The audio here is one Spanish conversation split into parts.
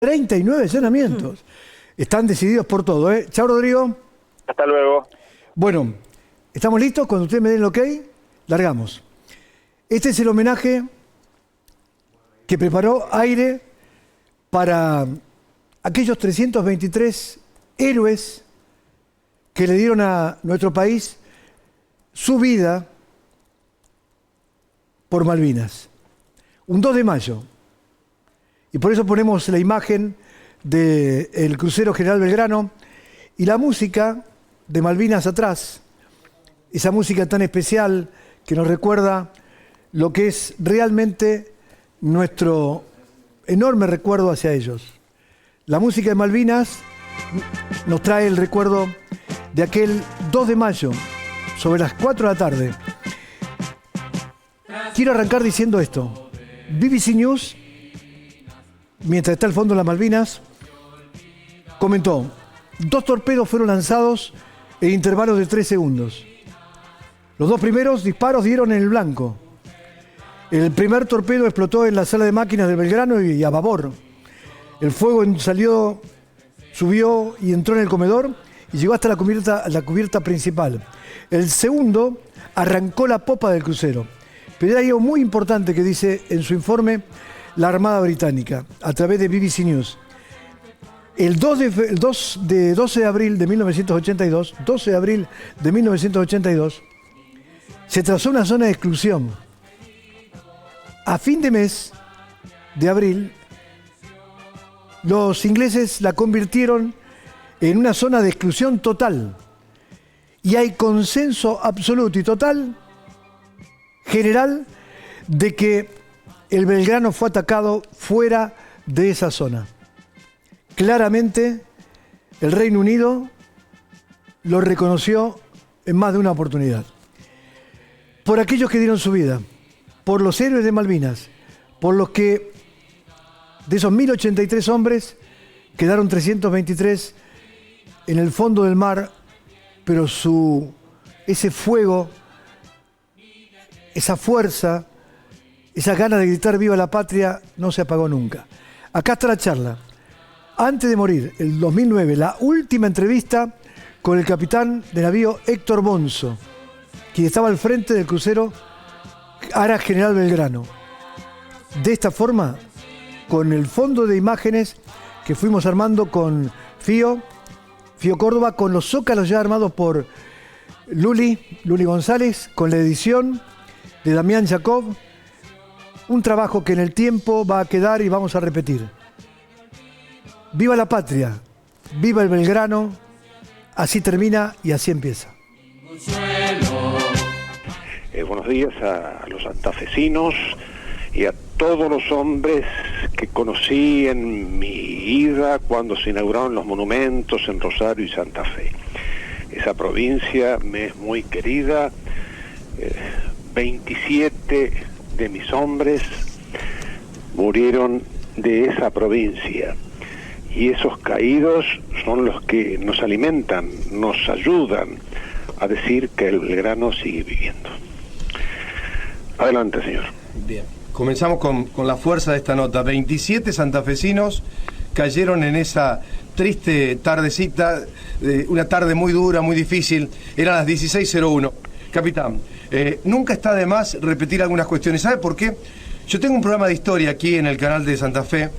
39 allanamientos. Están decididos por todo, ¿eh? Chao, Rodrigo. Hasta luego. Bueno, ¿estamos listos? Cuando ustedes me den el ok, largamos. Este es el homenaje que preparó Aire para aquellos 323 héroes que le dieron a nuestro país su vida por Malvinas. Un 2 de mayo. Y por eso ponemos la imagen del crucero General Belgrano y la música de Malvinas atrás. Esa música tan especial que nos recuerda lo que es realmente nuestro enorme recuerdo hacia ellos. La música de Malvinas nos trae el recuerdo de aquel 2 de mayo, sobre las 4 de la tarde. Quiero arrancar diciendo esto. BBC News, mientras está al fondo de las Malvinas, comentó: 2 torpedos fueron lanzados en intervalos de 3 segundos. Los 2 primeros disparos dieron en el blanco. El primer torpedo explotó en la sala de máquinas de Belgrano y a babor. El fuego subió y entró en el comedor y llegó hasta la cubierta principal. El segundo arrancó la popa del crucero. Pero hay algo muy importante que dice en su informe la Armada Británica, a través de BBC News. El 12 de abril de 1982, 12 de abril de 1982, se trazó una zona de exclusión. A fin de mes de abril, los ingleses la convirtieron en una zona de exclusión total. Y hay consenso absoluto y total, general, de que el Belgrano fue atacado fuera de esa zona. Claramente, el Reino Unido lo reconoció en más de una oportunidad. Por aquellos que dieron su vida, por los héroes de Malvinas, por los que de esos 1083 hombres quedaron 323 en el fondo del mar, pero ese fuego, esa fuerza, esa gana de gritar viva la patria no se apagó nunca. Acá está la charla. Antes de morir, el 2009, la última entrevista con el capitán de navío Héctor Bonzo, quien estaba al frente del crucero Ara General Belgrano. De esta forma, con el fondo de imágenes que fuimos armando con Fío Córdoba, con los zócalos ya armados por Luli González, con la edición de Damián Jacob, un trabajo que en el tiempo va a quedar y vamos a repetir. Viva la patria, viva el Belgrano, así termina y así empieza. Buenos días a los santafesinos y a todos los hombres que conocí en mi ida cuando se inauguraron los monumentos en Rosario y Santa Fe. Esa provincia me es muy querida. 27 de mis hombres murieron de esa provincia. Y esos caídos son los que nos alimentan, nos ayudan a decir que el Belgrano sigue viviendo. Adelante, señor. Bien, comenzamos con la fuerza de esta nota. 27 santafesinos cayeron en esa triste tardecita, una tarde muy dura, muy difícil. Eran las 16:01. Capitán, nunca está de más repetir algunas cuestiones. ¿Sabe por qué? Yo tengo un programa de historia aquí en el canal de Santa Fe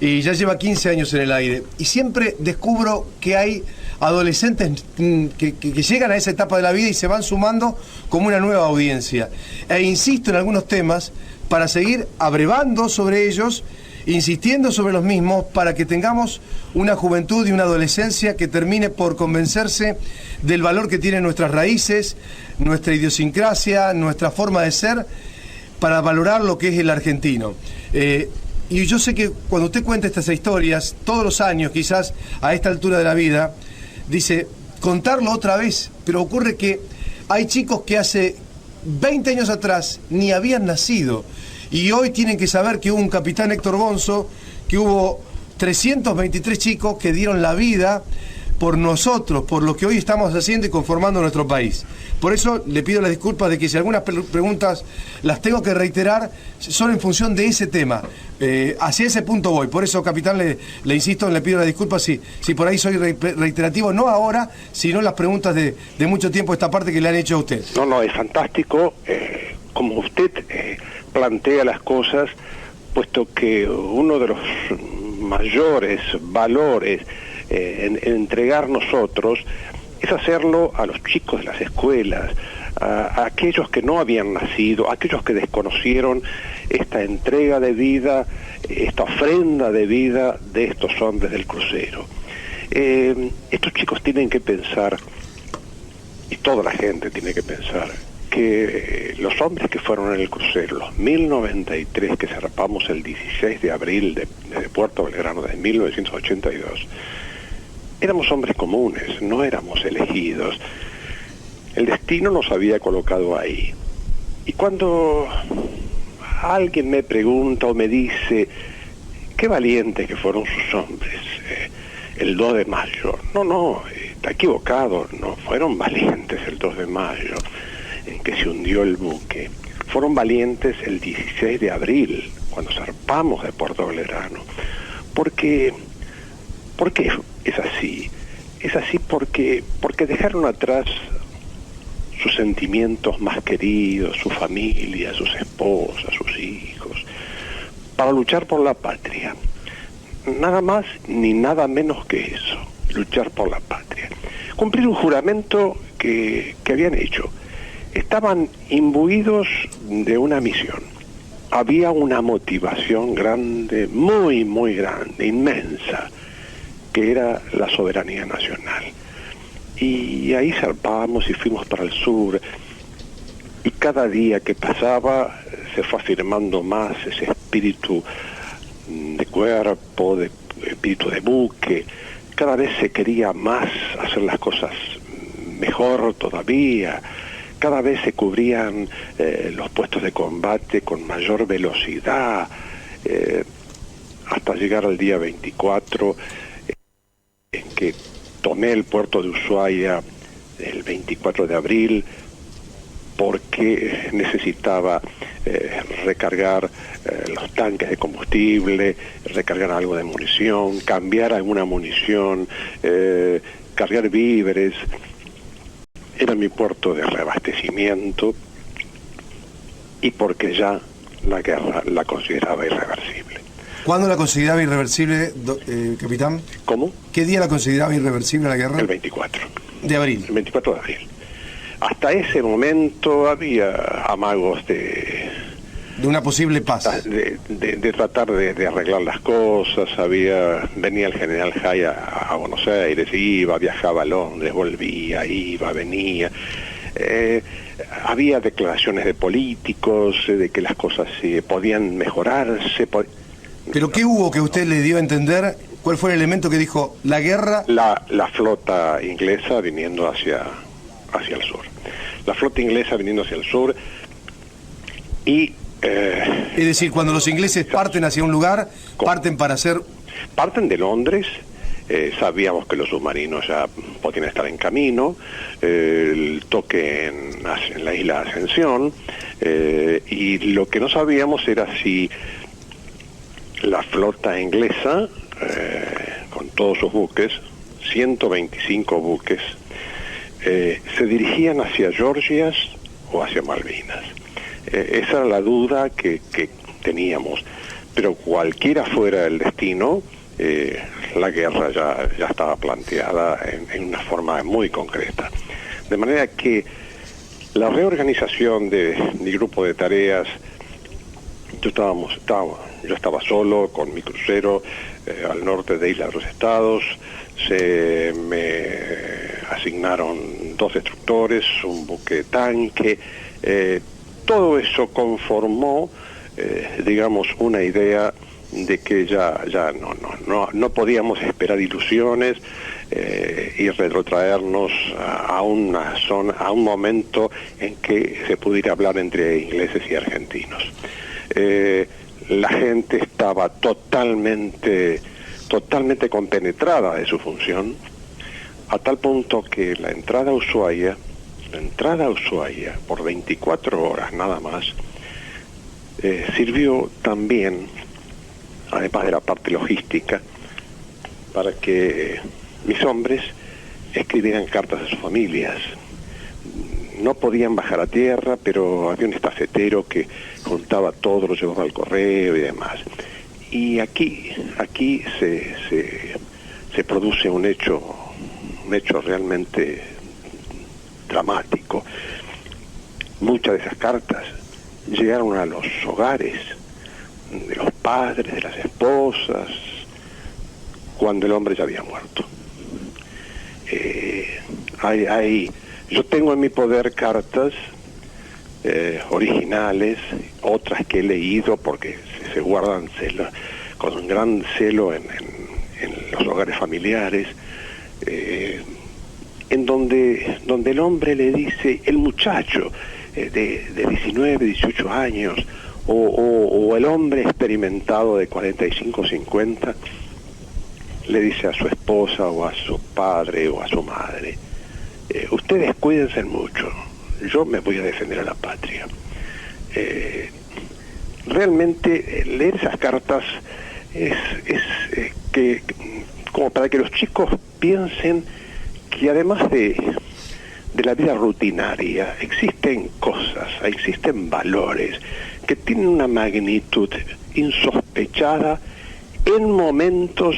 y ya lleva 15 años en el aire. Y siempre descubro que hay adolescentes que llegan a esa etapa de la vida y se van sumando como una nueva audiencia. E insisto en algunos temas para seguir abrevando sobre ellos, insistiendo sobre los mismos, para que tengamos una juventud y una adolescencia que termine por convencerse del valor que tienen nuestras raíces, nuestra idiosincrasia, nuestra forma de ser, para valorar lo que es el argentino. Y yo sé que cuando usted cuenta estas historias, todos los años, quizás a esta altura de la vida, dice, contarlo otra vez, pero ocurre que hay chicos que hace 20 años atrás ni habían nacido, y hoy tienen que saber que hubo un capitán Héctor Bonzo, que hubo 323 chicos que dieron la vida por nosotros, por lo que hoy estamos haciendo y conformando nuestro país. Por eso le pido las disculpas de que si algunas preguntas las tengo que reiterar, son en función de ese tema. Hacia ese punto voy. Por eso, capitán, le insisto, le pido las disculpas si por ahí soy reiterativo, no ahora, sino las preguntas de mucho tiempo, esta parte que le han hecho a usted. No, es fantástico como usted plantea las cosas, puesto que uno de los mayores valores en entregar nosotros es hacerlo a los chicos de las escuelas, a aquellos que no habían nacido, a aquellos que desconocieron esta entrega de vida, esta ofrenda de vida de estos hombres del crucero. Estos chicos tienen que pensar, y toda la gente tiene que pensar, que los hombres que fueron en el crucero, los 1093 que zarpamos el 16 de abril de Puerto Belgrano de 1982, éramos hombres comunes, no éramos elegidos. El destino nos había colocado ahí. Y cuando alguien me pregunta o me dice, qué valientes que fueron sus hombres, el 2 de mayo. No, está equivocado, no fueron valientes el 2 de mayo, en que se hundió el buque. Fueron valientes el 16 de abril, cuando zarpamos de Puerto Belgrano. ¿Por qué es así? Es así porque dejaron atrás sus sentimientos más queridos, su familia, sus esposas, sus hijos, para luchar por la patria. Nada más ni nada menos que eso, luchar por la patria. Cumplir un juramento que habían hecho. Estaban imbuidos de una misión. Había una motivación grande, muy, muy grande, inmensa, que era la soberanía nacional. Y ahí zarpamos y fuimos para el sur, y cada día que pasaba se fue afirmando más ese espíritu de cuerpo, de espíritu de buque. Cada vez se quería más hacer las cosas mejor todavía. Cada vez se cubrían los puestos de combate con mayor velocidad, hasta llegar al día 24, en que tomé el puerto de Ushuaia el 24 de abril, porque necesitaba recargar los tanques de combustible, recargar algo de munición, cambiar alguna munición, cargar víveres. Era mi puerto de reabastecimiento, y porque ya la guerra la consideraba irreversible. ¿Cuándo la consideraba irreversible, capitán? ¿Cómo? ¿Qué día la consideraba irreversible la guerra? El 24. De abril. El 24 de abril. Hasta ese momento había amagos de una posible paz. De tratar de arreglar las cosas. Venía el general Jay a Buenos Aires, viajaba a Londres, volvía, iba, venía. Había declaraciones de políticos, de que las cosas podían mejorarse. ¿Pero qué hubo que usted le dio a entender? ¿Cuál fue el elemento que dijo la guerra? La flota inglesa viniendo hacia el sur. La flota inglesa viniendo hacia el sur y... es decir, cuando los ingleses parten hacia un lugar, parten para hacer... Parten de Londres, sabíamos que los submarinos ya podían estar en camino, el toque en la isla de Ascensión, y lo que no sabíamos era si la flota inglesa, con todos sus buques, 125 buques, se dirigían hacia Georgias o hacia Malvinas. Esa era la duda que teníamos, pero cualquiera fuera el destino, la guerra ya estaba planteada en una forma muy concreta. De manera que la reorganización de mi grupo de tareas, yo estaba solo con mi crucero al norte de Isla de los Estados. Se me asignaron 2 destructores, un buque tanque. Todo eso conformó, digamos, una idea de que ya no podíamos esperar ilusiones y retrotraernos a una zona, a un momento en que se pudiera hablar entre ingleses y argentinos. La gente estaba totalmente compenetrada de su función. a tal punto que la entrada a Ushuaia, por 24 horas nada más, sirvió también, además de la parte logística, para que mis hombres escribieran cartas a sus familias. No podían bajar a tierra, pero había un estafetero que juntaba todo, lo llevaba al correo y demás. Y aquí se produce un hecho realmente dramático. Muchas de esas cartas llegaron a los hogares de los padres, de las esposas, cuando el hombre ya había muerto. Yo tengo en mi poder cartas originales, otras que he leído porque se guardan con un gran celo en los hogares familiares, en donde el hombre le dice, el muchacho de 19, 18 años, o el hombre experimentado de 45, 50, le dice a su esposa o a su padre o a su madre, ustedes cuídense mucho, yo me voy a defender a la patria. Realmente leer esas cartas es como para que los chicos piensen que además de la vida rutinaria existen cosas, existen valores que tienen una magnitud insospechada en momentos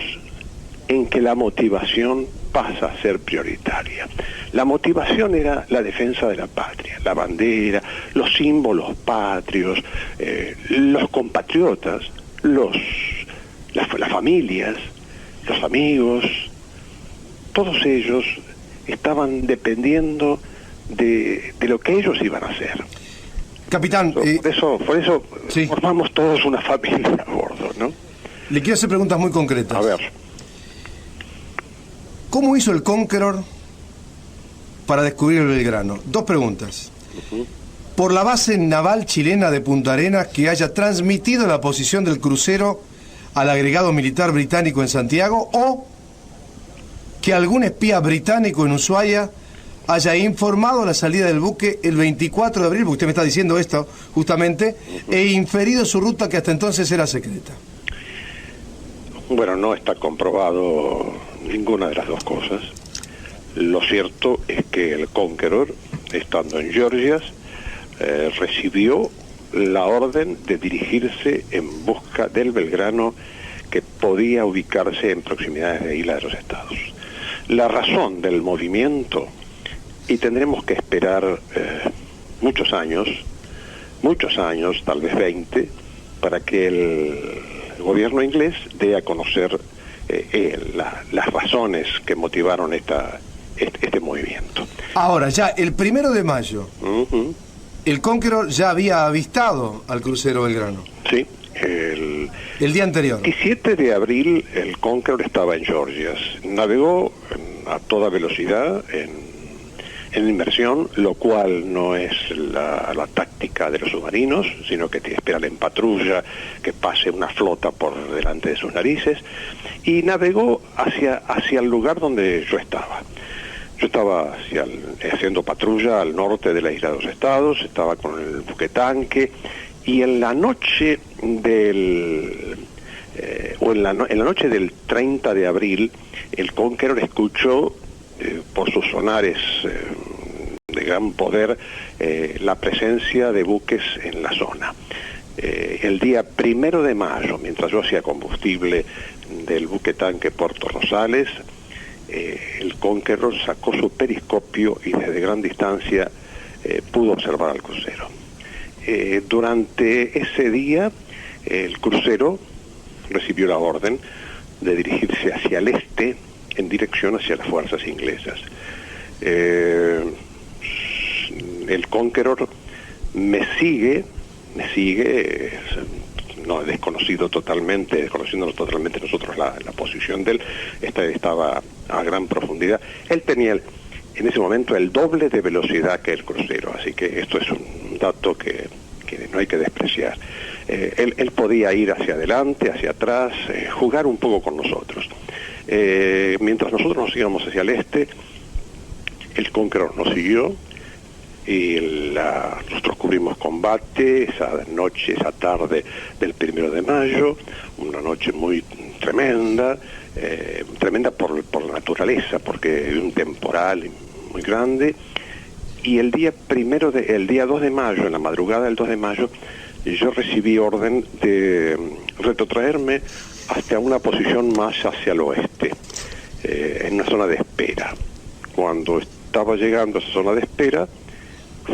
en que la motivación pasa a ser prioritaria. La motivación era la defensa de la patria, la bandera, los símbolos patrios, los compatriotas, las familias, los amigos, todos ellos estaban dependiendo de lo que ellos iban a hacer. Capitán, por eso sí, formamos todos una familia a bordo, ¿no? Le quiero hacer preguntas muy concretas. A ver. ¿Cómo hizo el Conqueror para descubrir el Belgrano? Dos preguntas. ¿Por la base naval chilena de Punta Arenas que haya transmitido la posición del crucero al agregado militar británico en Santiago, o que algún espía británico en Ushuaia haya informado la salida del buque el 24 de abril, porque usted me está diciendo esto justamente, e inferido su ruta que hasta entonces era secreta? Bueno, no está comprobado ninguna de las dos cosas. Lo cierto es que el Conqueror, estando en Georgias, recibió la orden de dirigirse en busca del Belgrano, que podía ubicarse en proximidades de Isla de los Estados. La razón del movimiento, y tendremos que esperar muchos años, tal vez 20, para que el gobierno inglés dé a conocer las razones que motivaron este movimiento. Ahora, ya el 1 de mayo, el Conqueror ya había avistado al crucero Belgrano. Sí. El día anterior. El 17 de abril el Conqueror estaba en Georgias. Navegó a toda velocidad en inmersión, lo cual no es la táctica de los submarinos, sino que esperan en patrulla que pase una flota por delante de sus narices, y navegó hacia el lugar donde yo estaba. Yo estaba haciendo patrulla al norte de la Isla de los Estados, estaba con el buque tanque, y en la noche en la noche del 30 de abril, el Conqueror escuchó por sus sonares de gran poder la presencia de buques en la zona. El día 1 de mayo, mientras yo hacía combustible del buque tanque Puerto Rosales, el Conqueror sacó su periscopio y desde gran distancia pudo observar al crucero. Durante ese día, el crucero recibió la orden de dirigirse hacia el este, en dirección hacia las fuerzas inglesas. El Conqueror me sigue, no, desconociéndonos totalmente nosotros la posición de él. Estaba a gran profundidad. Él tenía en ese momento el doble de velocidad que el crucero, así que esto es un dato que no hay que despreciar. Él podía ir hacia adelante, hacia atrás, jugar un poco con nosotros. Mientras nosotros nos íbamos hacia el este, el Conqueror nos siguió y nosotros cubrimos combate esa noche, esa tarde del 1 de mayo, una noche muy tremenda, tremenda por la naturaleza, porque hay un temporal muy grande. Y el día 2 de mayo, en la madrugada del 2 de mayo, yo recibí orden de retrotraerme hasta una posición más hacia el oeste, en una zona de espera. Cuando estaba llegando a esa zona de espera,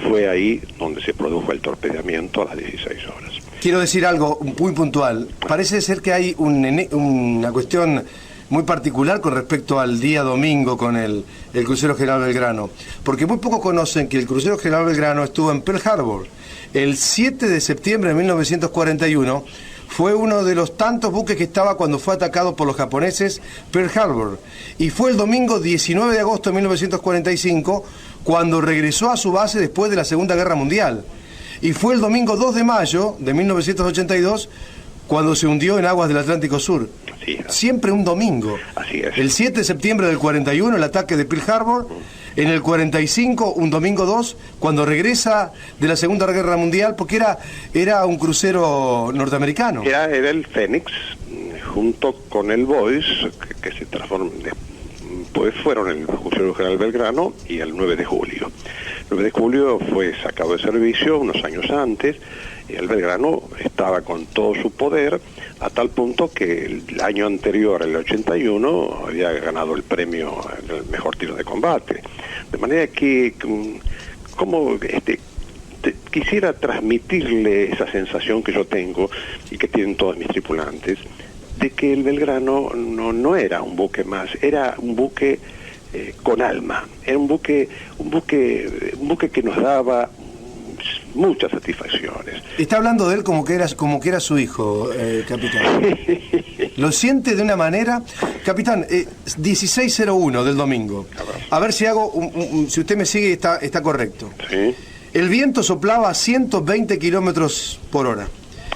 fue ahí donde se produjo el torpedeamiento a las 16 horas. Quiero decir algo muy puntual. Parece ser que hay una cuestión muy particular con respecto al día domingo con el crucero General Belgrano, porque muy pocos conocen que el crucero General Belgrano estuvo en Pearl Harbor. El 7 de septiembre de 1941 fue uno de los tantos buques que estaba cuando fue atacado por los japoneses Pearl Harbor, y fue el domingo 19 de agosto de 1945 cuando regresó a su base después de la Segunda Guerra Mundial, y fue el domingo 2 de mayo de 1982 cuando se hundió en aguas del Atlántico Sur. Siempre un domingo. Así es. El 7 de septiembre del 41, el ataque de Pearl Harbor. En el 45, un domingo 2, cuando regresa de la Segunda Guerra Mundial, porque era un crucero norteamericano. Era el Fénix, junto con el Boys, que se transformó. Pues fueron el crucero General Belgrano y el 9 de julio. El 9 de julio fue sacado de servicio unos años antes, y el Belgrano estaba con todo su poder, a tal punto que el año anterior, el 81, había ganado el premio del mejor tiro de combate. De manera que, quisiera transmitirle esa sensación que yo tengo y que tienen todos mis tripulantes, de que el Belgrano no era un buque más, era un buque con alma, era un buque que nos daba muchas satisfacciones. Está hablando de él como que era su hijo, capitán. Lo siente de una manera. Capitán, 16:01 del domingo. A ver si si usted me sigue, está correcto. Sí. El viento soplaba a 120 kilómetros por hora.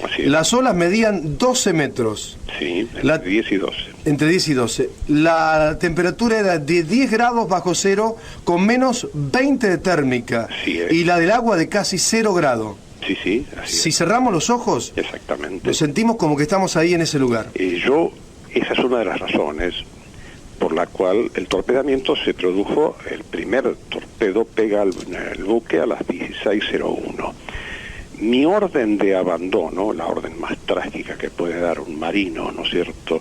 Así es. Las olas medían 12 metros. Sí, entre 10 y 12. Entre 10 y 12. La temperatura era de 10 grados bajo cero, con menos 20 de térmica. Sí, y la del agua de casi 0 grado. Sí, así Si es. cerramos los ojos, Exactamente. lo sentimos como que estamos ahí en ese lugar. Esa es una de las razones por la cual el torpedamiento se produjo. El primer torpedo pega al buque a las 16:01. Mi orden de abandono, la orden más trágica que puede dar un marino, ¿no es cierto?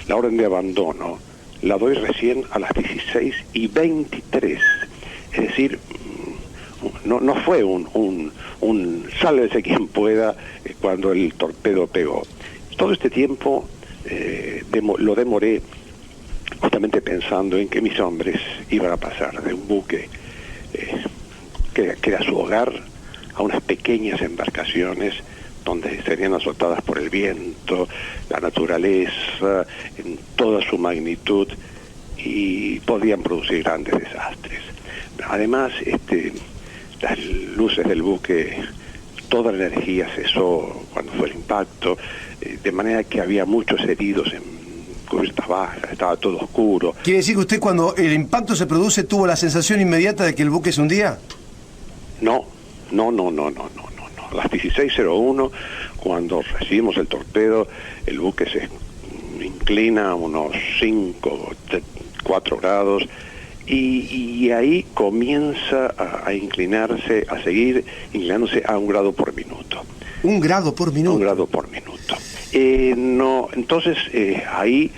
La orden de abandono la doy recién a las 16:23. Es decir, no fue un sálvese quien pueda cuando el torpedo pegó. Todo este tiempo lo demoré justamente pensando en que mis hombres iban a pasar de un buque que era su hogar a unas pequeñas embarcaciones donde serían azotadas por el viento, la naturaleza, en toda su magnitud, y podían producir grandes desastres. Además, las luces del buque, toda la energía cesó cuando fue el impacto, de manera que había muchos heridos en cubiertas bajas, estaba todo oscuro. ¿Quiere decir que usted, cuando el impacto se produce, tuvo la sensación inmediata de que el buque se hundía? No. A las 16:01, cuando recibimos el torpedo, el buque se inclina a unos 4 grados, y ahí comienza a inclinarse, a seguir inclinándose a 1 grado por minuto. 1 grado por minuto. 1 grado por minuto. Entonces, ahí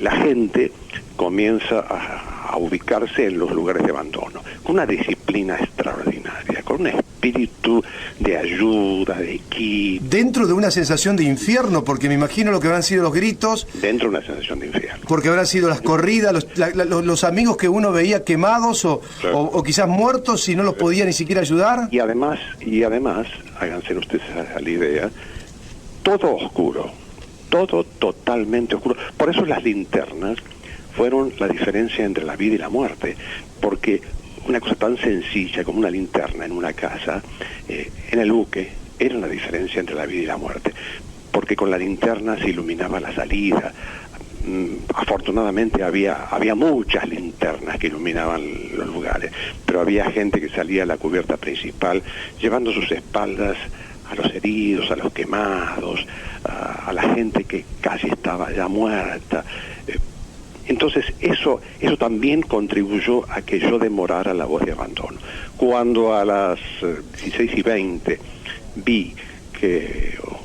la gente comienza a ubicarse en los lugares de abandono, con una disciplina extraordinaria, con un espíritu de ayuda, de equipo. Dentro de una sensación de infierno, porque me imagino lo que habrán sido los gritos. Dentro de una sensación de infierno. Porque habrán sido las corridas, los amigos que uno veía quemados o quizás muertos y no los podía ni siquiera ayudar. Y además, háganse ustedes a la idea, todo oscuro, todo totalmente oscuro. Por eso las linternas fueron la diferencia entre la vida y la muerte, porque una cosa tan sencilla como una linterna en una casa, en el buque, era la diferencia entre la vida y la muerte, porque con la linterna se iluminaba la salida, Afortunadamente había muchas linternas que iluminaban los lugares, pero había gente que salía a la cubierta principal llevando sus espaldas a los heridos, a los quemados, a la gente que casi estaba ya muerta. Entonces eso también contribuyó a que yo demorara la voz de abandono. Cuando a las 16:20 vi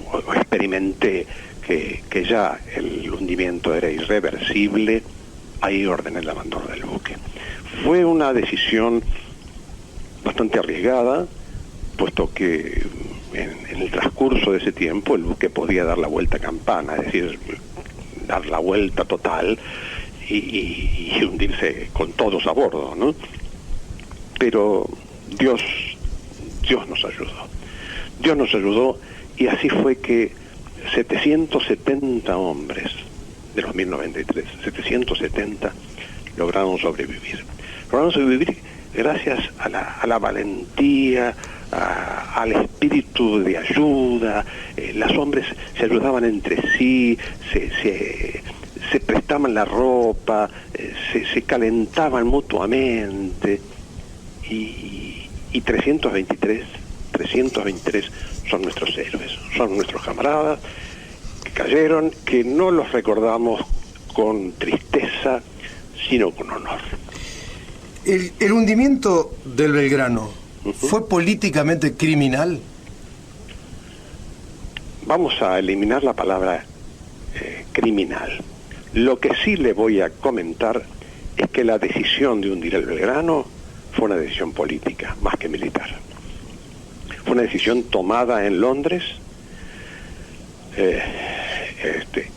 o experimenté que ya el hundimiento era irreversible, ahí ordené el abandono del buque. Fue una decisión bastante arriesgada, puesto que en el transcurso de ese tiempo el buque podía dar la vuelta a campana, es decir, dar la vuelta total y hundirse con todos a bordo, ¿no? Pero Dios nos ayudó. Dios nos ayudó, y así fue que 770 hombres de los 1093, 770 lograron sobrevivir. Lograron sobrevivir gracias a la valentía, al espíritu de ayuda. Los hombres se ayudaban entre sí, se prestaban la ropa, se calentaban mutuamente, y 323 son nuestros héroes, son nuestros camaradas que cayeron, que no los recordamos con tristeza, sino con honor. ¿El hundimiento del Belgrano fue políticamente criminal? Vamos a eliminar la palabra criminal. Lo que sí le voy a comentar es que la decisión de hundir el Belgrano fue una decisión política, más que militar. Fue una decisión tomada en Londres,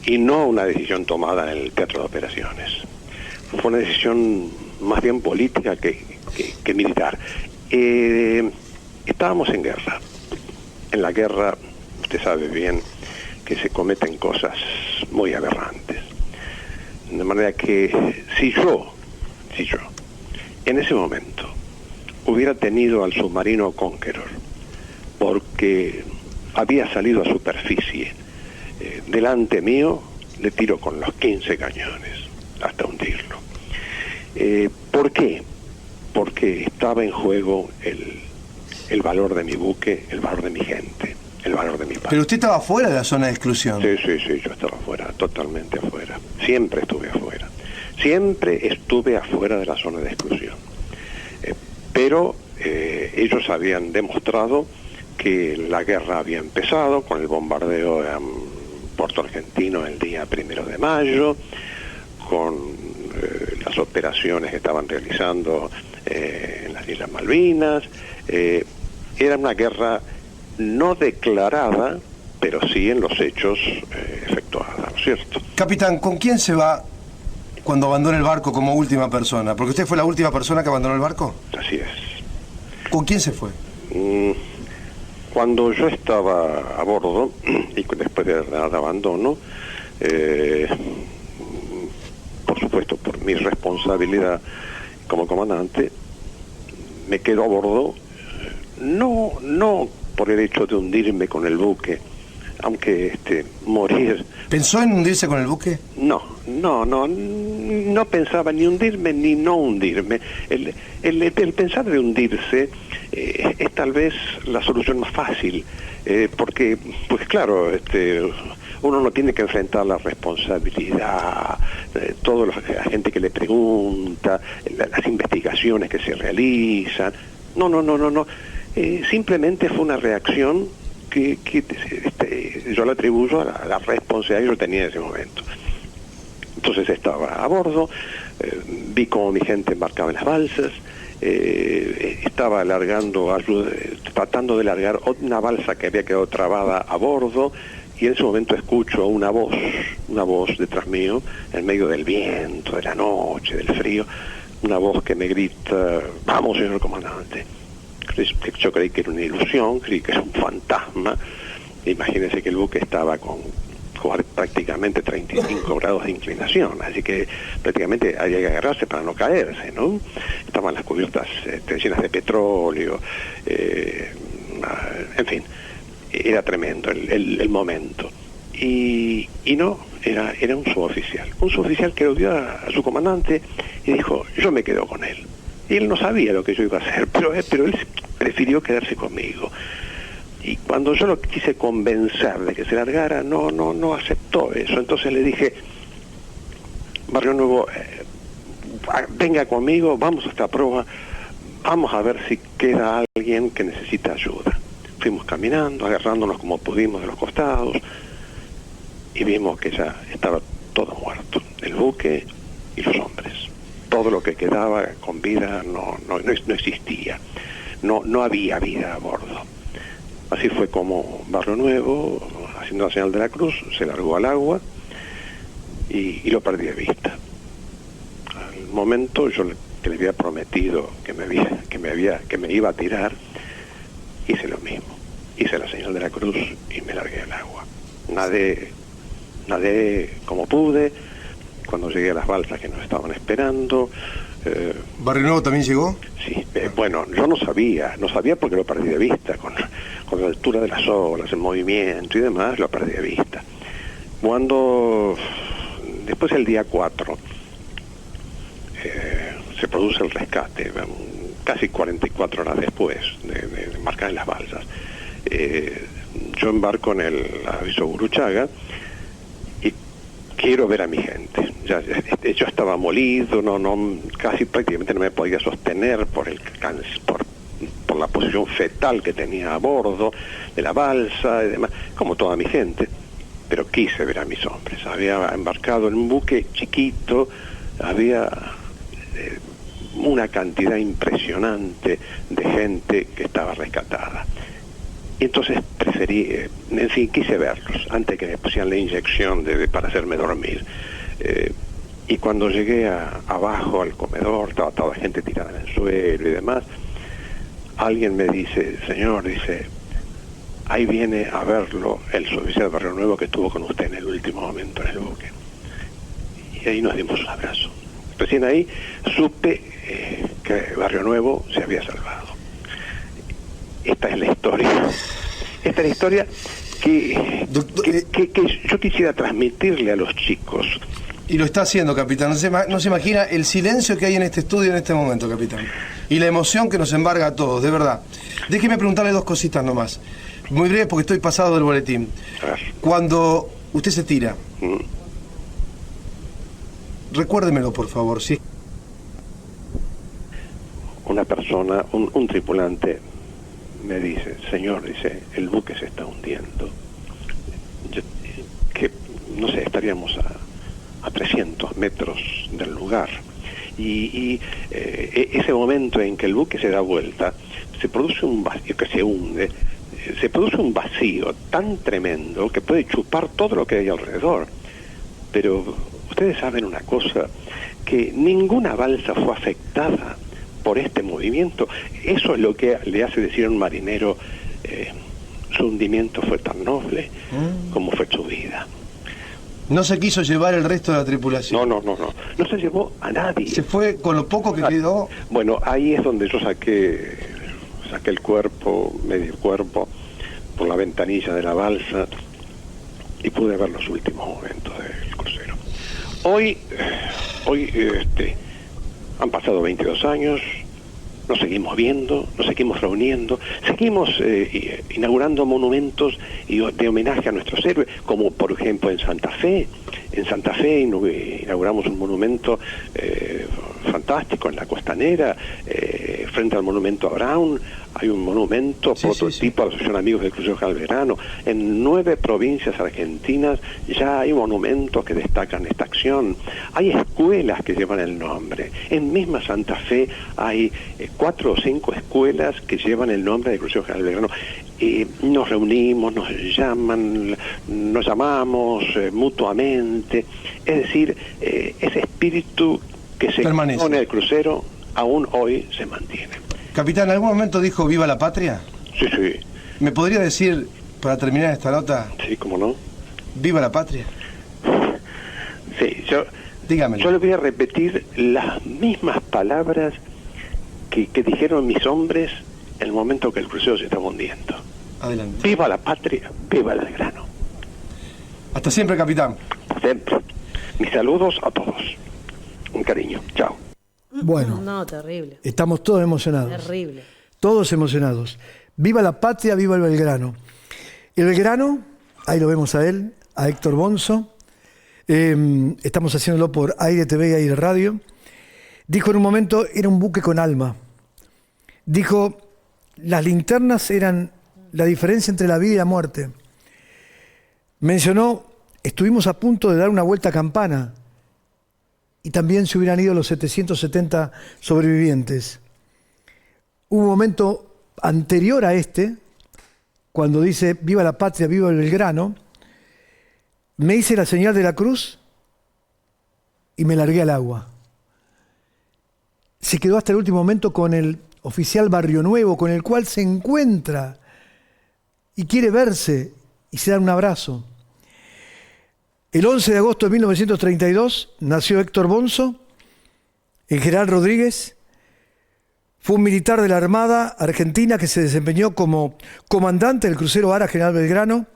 y no una decisión tomada en el teatro de operaciones. Fue una decisión más bien política que militar. Estábamos en guerra. En la guerra, usted sabe bien que se cometen cosas muy aberrantes. De manera que si yo en ese momento hubiera tenido al submarino Conqueror, porque había salido a superficie, delante mío, le tiro con los 15 cañones hasta hundirlo. ¿Por qué? Porque estaba en juego el valor de mi buque, el valor de mi gente, el valor de mi país. Pero usted estaba fuera de la zona de exclusión. Sí, yo estaba afuera, totalmente afuera. Siempre estuve afuera. Siempre estuve afuera de la zona de exclusión. Pero ellos habían demostrado que la guerra había empezado con el bombardeo en Puerto Argentino el día 1 de mayo, con las operaciones que estaban realizando en las Islas Malvinas. Era una guerra no declarada, pero sí en los hechos efectuada, ¿no es cierto? Capitán, ¿con quién se va cuando abandona el barco como última persona? Porque usted fue la última persona que abandonó el barco. Así es. ¿Con quién se fue? Cuando yo estaba a bordo, y después del abandono, por supuesto por mi responsabilidad como comandante, me quedo a bordo, no por el hecho de hundirme con el buque, aunque morir. ¿Pensó en hundirse con el buque? No pensaba ni hundirme ni no hundirme. El pensar de hundirse es tal vez la solución más fácil, porque, pues claro, uno no tiene que enfrentar la responsabilidad, toda la gente que le pregunta, las investigaciones que se realizan. No. Simplemente fue una reacción que yo le atribuyo a la responsabilidad que yo tenía en ese momento. Entonces estaba a bordo, vi cómo mi gente embarcaba en las balsas, estaba tratando de largar una balsa que había quedado trabada a bordo, y en ese momento escucho una voz detrás mío, en medio del viento, de la noche, del frío, una voz que me grita: "Vamos, señor comandante". Yo creí que era una ilusión, creí que era un fantasma. Imagínense que el buque estaba con prácticamente 35 grados de inclinación, así que prácticamente había que agarrarse para no caerse, ¿no? Estaban las cubiertas llenas de petróleo, en fin, era tremendo el momento. y no, era un suboficial que lo dio a su comandante y dijo, yo me quedo con él. Y él no sabía lo que yo iba a hacer, pero él prefirió quedarse conmigo. Y cuando yo lo quise convencer de que se largara, no aceptó eso. Entonces le dije, Barrio Nuevo, venga conmigo, vamos a esta prueba, vamos a ver si queda alguien que necesita ayuda. Fuimos caminando, agarrándonos como pudimos de los costados, y vimos que ya estaba todo muerto, el buque y los hombres. Todo lo que quedaba con vida no existía, no había vida a bordo. Así fue como Barrio Nuevo, haciendo la señal de la cruz, se largó al agua y lo perdí de vista. Al momento yo que le había prometido que me iba a tirar, hice lo mismo. Hice la señal de la cruz y me largué al agua. Nadé como pude. Cuando llegué a las balsas que nos estaban esperando. ¿Barrio Nuevo también llegó? Sí, bueno, yo no sabía porque lo perdí de vista, con la altura de las olas, el movimiento y demás, lo perdí de vista. Cuando, después el día 4, se produce el rescate, casi 44 horas después de embarcar en las balsas, yo embarco en el aviso Gurruchaga y quiero ver a mi gente. Yo estaba molido, casi prácticamente no me podía sostener por la posición fetal que tenía a bordo de la balsa y demás, como toda mi gente, pero quise ver a mis hombres. Había embarcado en un buque chiquito, había una cantidad impresionante de gente que estaba rescatada. Y entonces preferí, quise verlos antes que me pusieran la inyección para hacerme dormir. Y cuando llegué abajo al comedor, estaba toda la gente tirada en el suelo y demás, alguien me dice, señor, ahí viene a verlo el suboficial de Barrio Nuevo que estuvo con usted en el último momento en el buque. Y ahí nos dimos un abrazo. Recién ahí supe que Barrio Nuevo se había salvado. Esta es la historia que yo quisiera transmitirle a los chicos. Y lo está haciendo, capitán. No se imagina el silencio que hay en este estudio en este momento, capitán. Y la emoción que nos embarga a todos, de verdad. Déjeme preguntarle dos cositas nomás. Muy breve porque estoy pasado del boletín. Cuando usted se tira, recuérdemelo, por favor, ¿sí? Una persona, un tripulante, me dice, señor, el buque se está hundiendo. No sé, estaríamos a 300 metros del lugar. Y ese momento en que el buque se da vuelta, se produce un vacío, que se hunde, se produce un vacío tan tremendo que puede chupar todo lo que hay alrededor. Pero ustedes saben una cosa, que ninguna balsa fue afectada por este movimiento. Eso es lo que le hace decir a un marinero, su hundimiento fue tan noble como fue su vida. ¿No se quiso llevar el resto de la tripulación? No se llevó a nadie. ¿Se fue con lo poco que quedó? Bueno, ahí es donde yo saqué el cuerpo, medio cuerpo, por la ventanilla de la balsa y pude ver los últimos momentos del crucero. Hoy han pasado 22 años, nos seguimos viendo, nos seguimos reuniendo, seguimos inaugurando monumentos de homenaje a nuestros héroes, como por ejemplo en Santa Fe. En Santa Fe inauguramos un monumento fantástico en la Costanera, frente al monumento a Brown. Hay un monumento, prototipo a la Asociación Amigos del Crucero General Belgrano. En 9 provincias argentinas ya hay monumentos que destacan esta acción. Hay escuelas que llevan el nombre. En misma Santa Fe hay 4 o 5 escuelas que llevan el nombre del Crucero General Belgrano. Nos reunimos, nos llamamos mutuamente. Es decir, ese espíritu que se quedó en el crucero aún hoy se mantiene. Capitán, ¿en algún momento dijo viva la patria? Sí. ¿Me podría decir, para terminar esta nota? Sí, ¿cómo no? ¿Viva la patria? Sí, dígamelo. Yo le voy a repetir las mismas palabras que dijeron mis hombres en el momento que el crucero se estaba hundiendo. Adelante. Viva la patria, viva el Belgrano. Hasta siempre, capitán. Siempre. Mis saludos a todos. Un cariño. Chao. Bueno, No, terrible. estamos todos emocionados. Terrible. Todos emocionados. Viva la patria, viva el Belgrano. El Belgrano, ahí lo vemos a él, a Héctor Bonzo. Estamos haciéndolo por Aire TV y Aire Radio. Dijo en un momento, era un buque con alma. Dijo, las linternas eran la diferencia entre la vida y la muerte. Mencionó, estuvimos a punto de dar una vuelta a campana y también se hubieran ido los 770 sobrevivientes. Hubo un momento anterior a este, cuando dice, viva la patria, viva el Belgrano, me hice la señal de la cruz y me largué al agua. Se quedó hasta el último momento con el oficial Barrio Nuevo, con el cual se encuentra y quiere verse y se dan un abrazo. El 11 de agosto de 1932 nació Héctor Bonzo en General Rodríguez. Fue un militar de la Armada Argentina que se desempeñó como comandante del crucero Ara General Belgrano,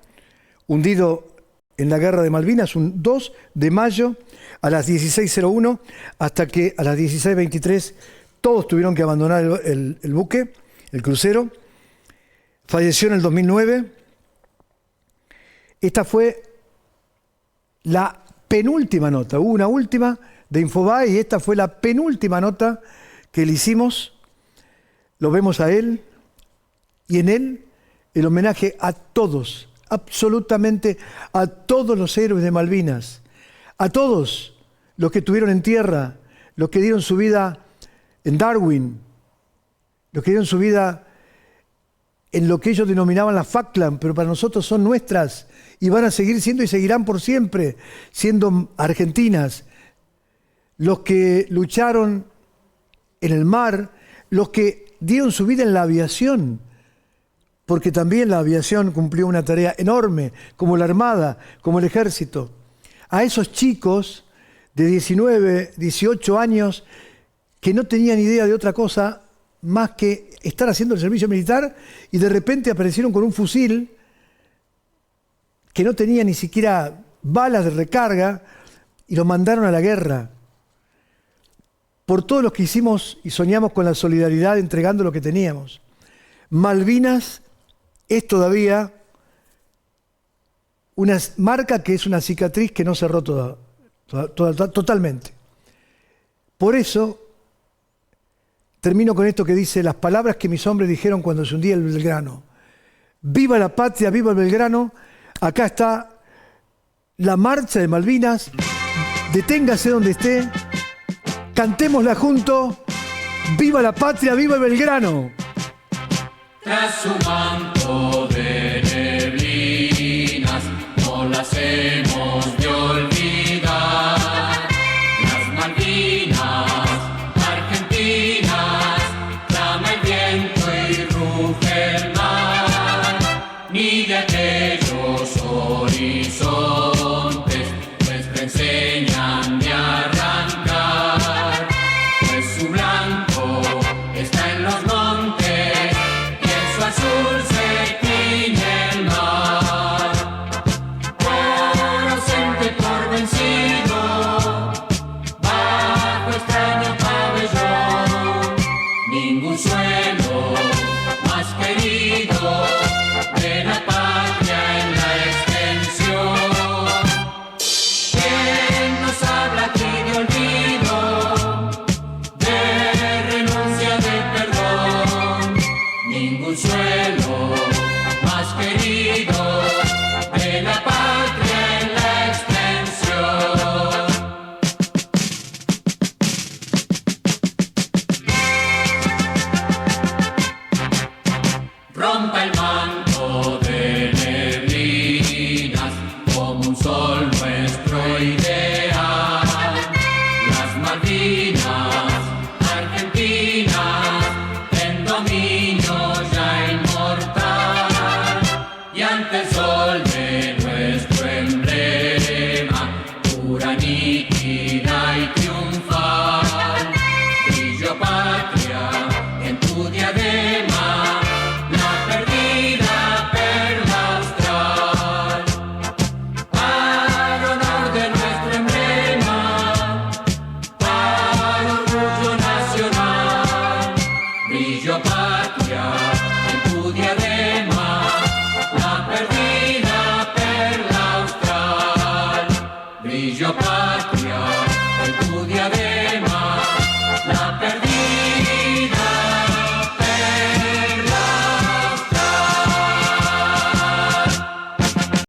hundido en la Guerra de Malvinas, un 2 de mayo a las 16:01, hasta que a las 16:23 todos tuvieron que abandonar el buque, el crucero. Falleció en el 2009. Esta fue la penúltima nota. Hubo una última de Infobae y esta fue la penúltima nota que le hicimos. Lo vemos a él y en él el homenaje a todos, absolutamente a todos los héroes de Malvinas, a todos los que estuvieron en tierra, los que dieron su vida en Darwin, los que dieron su vida en lo que ellos denominaban las Falkland, pero para nosotros son nuestras y van a seguir siendo y seguirán por siempre siendo argentinas. Los que lucharon en el mar, los que dieron su vida en la aviación, porque también la aviación cumplió una tarea enorme, como la Armada, como el Ejército. A esos chicos de 19, 18 años que no tenían idea de otra cosa más que estar haciendo el servicio militar y de repente aparecieron con un fusil que no tenía ni siquiera balas de recarga y los mandaron a la guerra. Por todos los que hicimos y soñamos con la solidaridad entregando lo que teníamos. Malvinas es todavía una marca que es una cicatriz que no cerró totalmente. Por eso termino con esto que dice, las palabras que mis hombres dijeron cuando se hundía el Belgrano. Viva la patria, viva el Belgrano. Acá está la marcha de Malvinas. Deténgase donde esté. Cantémosla juntos. Viva la patria, viva el Belgrano. Tras su manto de neblinas, no las hemos de olvidar. Las Malvinas, Argentinas, clama el viento y ruge el mar. Ni de aquellos horizontes nuestra enseñan de arrancar, pues su blanco está en los montes y en su azul se tiñe el mar. Por ausente, por vencido, bajo extraño pabellón, ningún suelo más querido de la patria en la extensión. ¿Quién nos habla aquí de olvido, de renuncia, de perdón? Ningún suelo más querido de la patria en la extensión. Rompa el manto de neblinas como un sol nuestro ideal. Las Malvinas